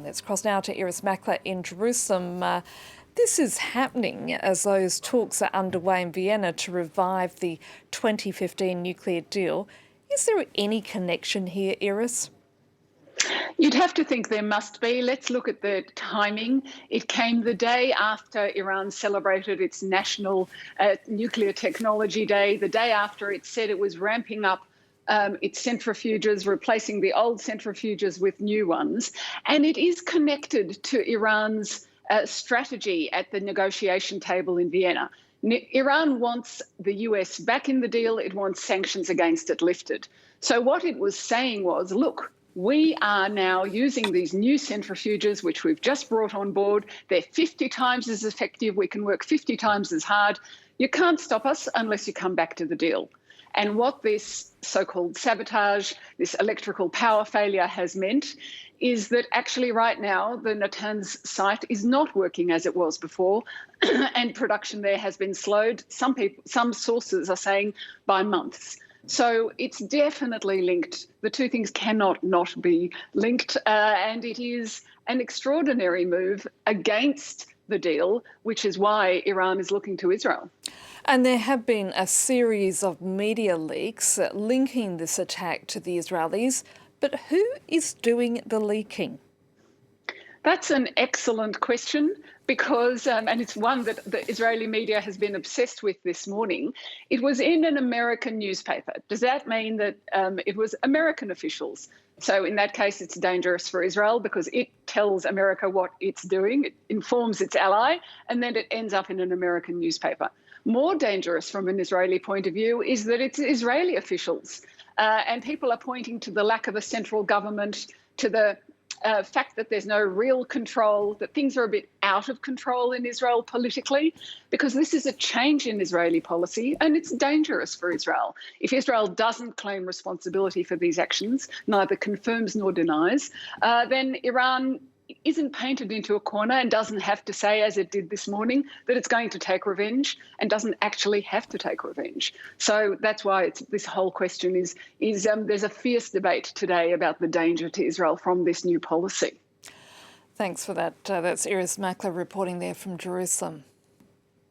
Let's cross now to Irris Makler in Jerusalem. This is happening as those talks are underway in Vienna to revive the 2015 nuclear deal. Is there any connection here, Irris? You'd have to think there must be. Let's look at the timing. It came the day after Iran celebrated its National Nuclear Technology Day, the day after it said it was ramping up its centrifuges, replacing the old centrifuges with new ones. And it is connected to Iran's strategy at the negotiation table in Vienna. Iran wants the US back in the deal. It wants sanctions against it lifted. So what it was saying was, look, we are now using these new centrifuges, which we've just brought on board. They're 50 times as effective. We can work 50 times as hard. You can't stop us unless you come back to the deal. And what this so-called sabotage, this electrical power failure has meant is that actually right now the Natanz site is not working as it was before, and production there has been slowed. Some sources are saying by months. So it's definitely linked. The two things cannot not be linked, and it is an extraordinary move against the deal, which is why Iran is looking to Israel. And there have been a series of media leaks linking this attack to the Israelis. But who is doing the leaking? That's an excellent question because, and it's one that the Israeli media has been obsessed with this morning. It was in an American newspaper. Does that mean that it was American officials? So in that case, it's dangerous for Israel because it tells America what it's doing. It informs its ally, and then it ends up in an American newspaper. More dangerous from an Israeli point of view is that it's Israeli officials. And people are pointing to the lack of a central government, to the fact that there's no real control, that things are a bit out of control in Israel politically, because this is a change in Israeli policy and it's dangerous for Israel. If Israel doesn't claim responsibility for these actions, neither confirms nor denies, then Iran isn't painted into a corner and doesn't have to say, as it did this morning, that it's going to take revenge and doesn't actually have to take revenge. So that's why this whole question is there's a fierce debate today about the danger to Israel from this new policy. Thanks for that. That's Irris Makler reporting there from Jerusalem.